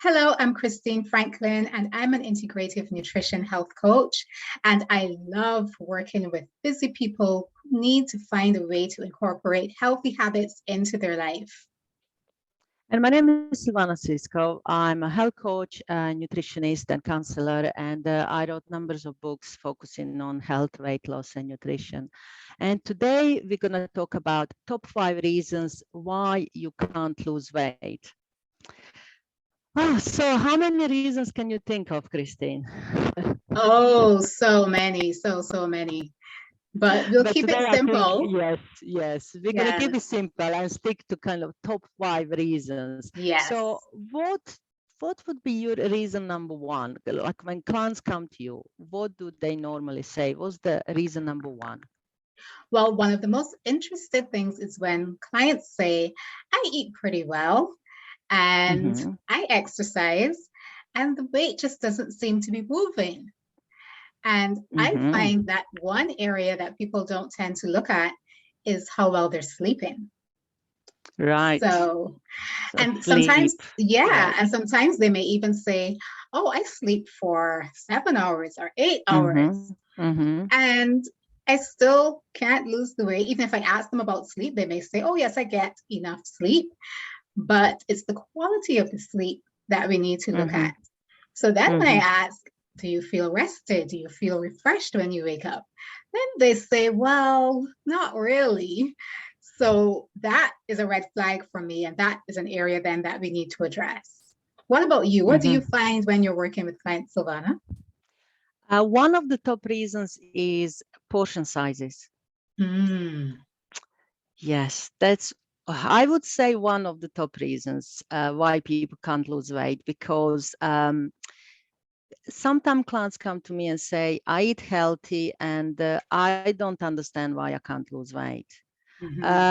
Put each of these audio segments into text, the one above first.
Hello, I'm Christine Franklyn, and I'm an integrative nutrition health coach. And I love working with busy people who need to find a way to incorporate healthy habits into their life. And my name is Silvana Siskov. I'm a health coach, nutritionist, and counselor, and I wrote numbers of books focusing on health, weight loss, and nutrition. And today we're going to talk about top 5 reasons why you can't lose weight. So how many reasons can you think of, Christine? Oh, so many, so many. But we'll But keep today it I think, simple. yes, we're going to keep it Yes, simple and stick to kind of top 5 reasons. So yes. what would be your reason number one? Like when clients come to you, what do they normally say? What's the reason number one? Well, one of the most interesting things is when clients say, I eat pretty well and Mm-hmm. I exercise, and the weight just doesn't seem to be moving. And I Mm-hmm. find that one area that people don't tend to look at is how well they're sleeping. Right. So, So and sleep. sometimes, yeah, Yes. and sometimes they may even say, oh, I sleep for 7 hours or 8 hours. Mm-hmm. Mm-hmm. And I still can't lose the weight. Even if I ask them about sleep, they may say, oh, yes, I get enough sleep. But it's the quality of the sleep that we need to look Mm-hmm. at. So then when I Mm-hmm. ask, do you feel rested? Do you feel refreshed when you wake up? Then they say, well, not really. So that is a red flag for me. And that is an area then that we need to address. What about you? What do you Mm-hmm. find when you're working with clients, Silvana? One of the top reasons is portion sizes. Mm, Yes, that's, I would say, one of the top reasons why people can't lose weight, because sometimes clients come to me and say, I eat healthy and I don't understand why I can't lose weight. mhm.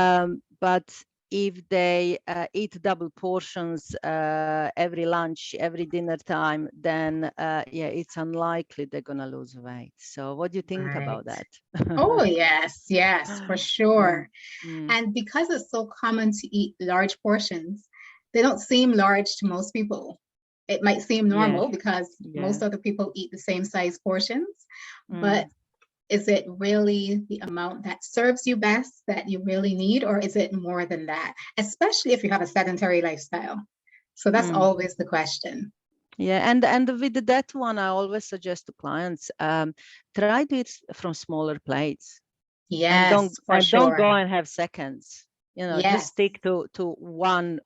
But if they eat double portions every lunch, every dinner time, then yeah, it's unlikely they're going to lose weight. So what do you think about Right. that? Oh, yes, yes, for Mm, sure. mm, And because it's so common to eat large portions, they don't seem large to most people. It might seem yes, normal because yes. most other people eat the same size portions, but Mm. is it really the amount that serves you best that you really need, or is it more than that? Especially if you have a sedentary lifestyle. So that's Mm. always the question. Yeah, and with that one, I always suggest to clients, try to eat from smaller plates, and don't Yes, for and don't go sure. and have seconds. Just Yes. stick to one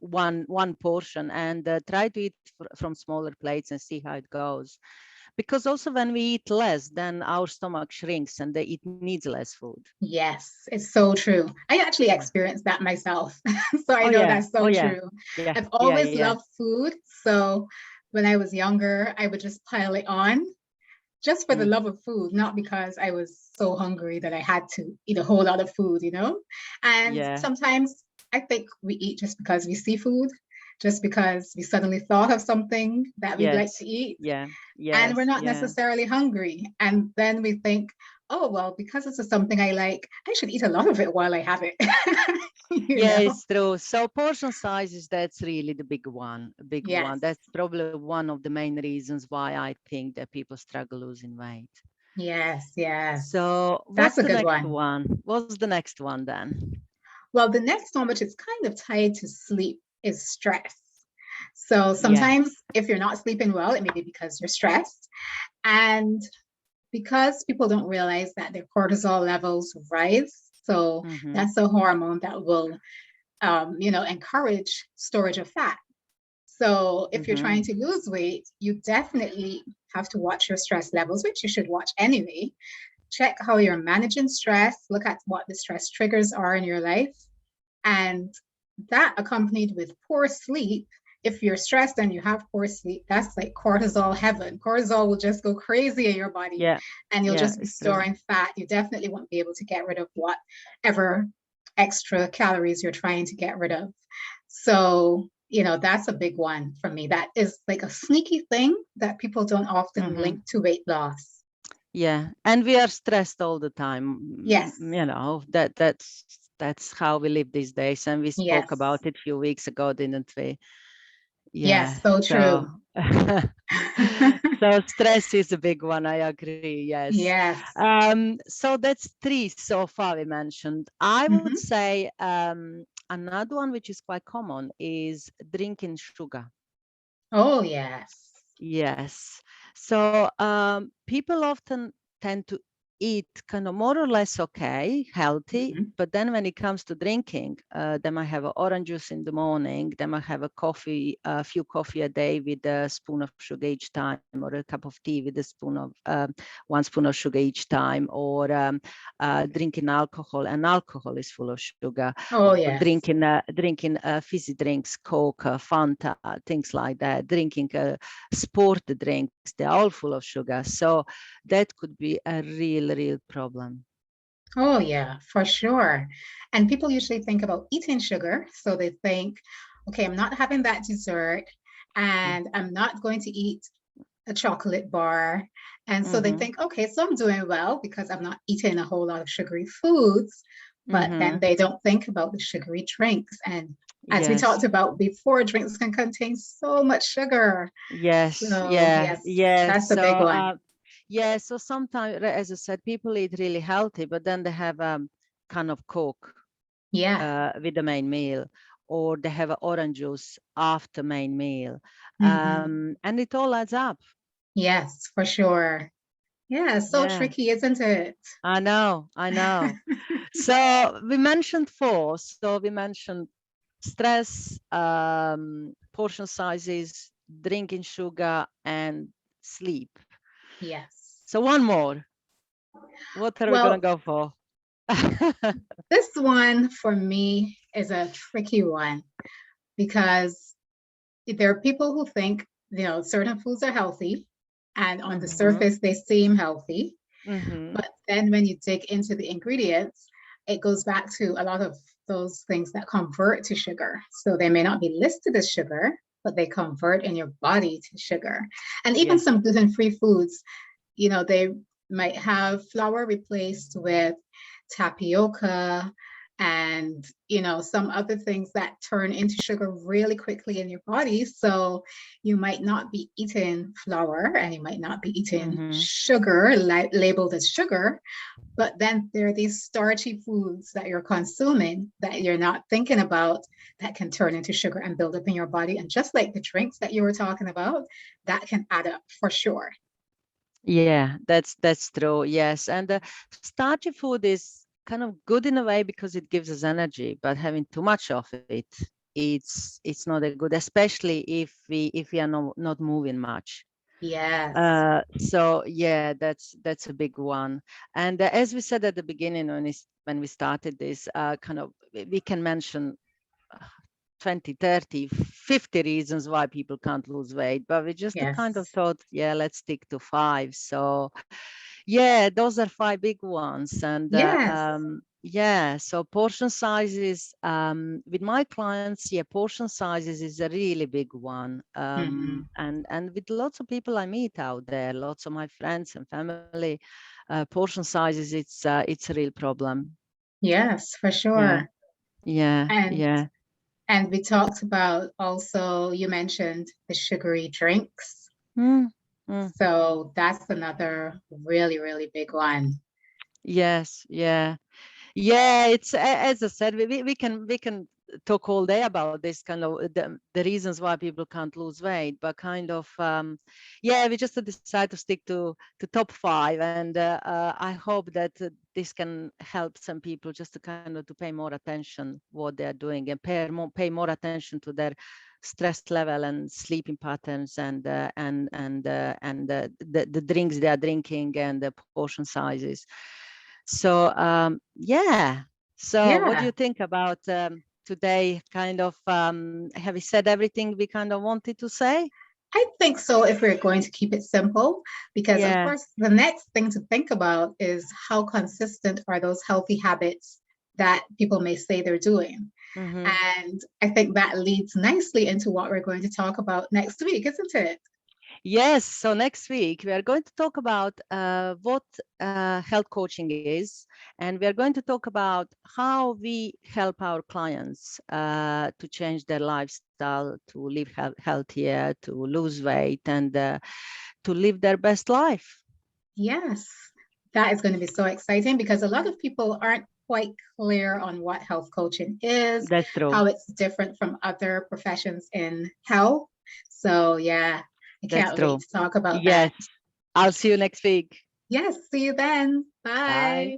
portion, and try to eat from smaller plates and see how it goes. Because also when we eat less, then our stomach shrinks and it needs less food. Yes, it's so true. I actually Yeah. experienced that myself. So I Oh know yeah. that's Oh so yeah. true. Yeah. I've Yeah. always Yeah. loved food. So when I was younger, I would just pile it on just for the Mm. love of food, not because I was so hungry that I had to eat a whole lot of food, you know? And Yeah. sometimes I think we eat just because we see food, just because we suddenly thought of something that we'd like to Yes. eat Yeah. and we're Yes. not Yeah. necessarily hungry. And then we think, oh, well, because this is something I like, I should eat a lot of it while I have it. you Yeah, know? it's true. So portion sizes, that's really the big one. A big one. Yes. That's probably one of the main reasons why I think that people struggle losing weight. Yes. Yes. So what's That's a the good next one. one? What's the next one then? Well, the next one, which is kind of tied to sleep, is stress. So Yeah. sometimes if you're not sleeping well, it may be because you're stressed. And because people don't realize that their cortisol levels rise, so Mm-hmm. that's a hormone that will encourage storage of fat. So if you're Mm-hmm. trying to lose weight, you definitely have to watch your stress levels, which you should watch anyway. Check how you're managing stress, look at what the stress triggers are in your life. And that accompanied with poor sleep, if you're stressed and you have poor sleep, that's like cortisol heaven. Cortisol will just go crazy in your body Yeah. and you'll Yeah, just be it's true. storing fat. You definitely won't be able to get rid of whatever extra calories you're trying to get rid of. So, that's a big one for me. That is like a sneaky thing that people don't often Mm-hmm. link to weight loss. Yeah, and we are stressed all the time. Yes, That's how we live these days, and we spoke yes, about it a few weeks ago, didn't we? Yeah. Yes, so So, true. so stress is a big one. I agree. Yes. Yes. So that's three so far we mentioned. I would Mhm. say another one which is quite common is drinking sugar. Oh, yes. Yes. So people often tend to eat kind of more or less okay, healthy, Mhm. but then when it comes to drinking, they might have an orange juice in the morning, they might have a coffee, a few coffee a day with a spoon of sugar each time, or a cup of tea with a spoon of 1 spoon of sugar each time, or drinking alcohol, and alcohol is full of sugar, Oh, or yes. drinking fizzy drinks, Coke, Fanta, things like that, drinking sport drinks, they're all full of sugar. So that could be a real problem. Oh, yeah, for sure. And people usually think about eating sugar. So they think, okay, I'm not having that dessert and I'm not going to eat a chocolate bar. And so they Mm-hmm. think, okay, so I'm doing well because I'm not eating a whole lot of sugary foods. But then Mm-hmm. they don't think about the sugary drinks. And as we talked Yes. about before, drinks can contain so much sugar. Yes. So, Yeah. yes, Yeah. that's a So big one. yeah. So sometimes, as I said, people eat really healthy, but then they have kind of Coke Yeah. with the main meal, or they have an orange juice after main meal, Hmm. and it all adds up. Yes, for sure. Yeah, it's so Yeah. tricky, isn't it? I know. I know. So we mentioned four. So we mentioned stress, portion sizes, drinking sugar, and sleep. Yes. So one more. What are we gonna Well, go for? this one for me is a tricky one because there are people who think, certain foods are healthy and on the Mm-hmm. surface they seem healthy. Mm-hmm. But then when you dig into the ingredients, it goes back to a lot of those things that convert to sugar. So they may not be listed as sugar, but they convert in your body to sugar. And even Yeah. some gluten-free foods, they might have flour replaced with tapioca and some other things that turn into sugar really quickly in your body. So you might not be eating flour and you might not be eating Mm-hmm. sugar labeled as sugar, but then there are these starchy foods that you're consuming that you're not thinking about that can turn into sugar and build up in your body. And just like the drinks that you were talking about, that can add up for sure. Yeah, that's true. Yes, and starchy food is kind of good in a way because it gives us energy, but having too much of it, it's not a good, especially if we are not moving much. Yes. So yeah, that's a big one. And as we said at the beginning when we started this, kind of we can mention 20, 30, 50 reasons why people can't lose weight, but we just kind of Yes. thought, yeah, let's stick to five. So yeah, those are five big ones. And Yes. yeah, so portion sizes, with my clients, yeah, portion sizes is a really big one. Hmm. And with lots of people I meet out there, lots of my friends and family, portion sizes, it's a real problem. Yes, for Yeah, sure. yeah, And yeah. and we talked about also, you mentioned the sugary drinks. Mm, mm. So that's another really, really big one. Yes, yeah. Yeah, it's as I said, we can talk all day about this kind of the reasons why people can't lose weight, but kind of yeah, we just decided to stick to top five, and I hope that this can help some people just to kind of to pay more attention what they are doing and pay more attention to their stress level and sleeping patterns and the drinks they are drinking and the portion sizes. So yeah. So what do Yeah, you think about today? Kind of have we said everything we kind of wanted to say? I think so if we're going to keep it simple, because of Yeah. course, the next thing to think about is how consistent are those healthy habits that people may say they're doing. Mm-hmm. And I think that leads nicely into what we're going to talk about next week, isn't it? Yes, so next week we are going to talk about what health coaching is, and we are going to talk about how we help our clients to change their lifestyle, to live healthier, to lose weight, and to live their best life. Yes, that is going to be so exciting because a lot of people aren't quite clear on what health coaching is, That's true. how it's different from other professions in health. So, yeah, I That's can't wait true. to talk about Yes, that. I'll see you next week. Yes, see you then. Bye. Bye.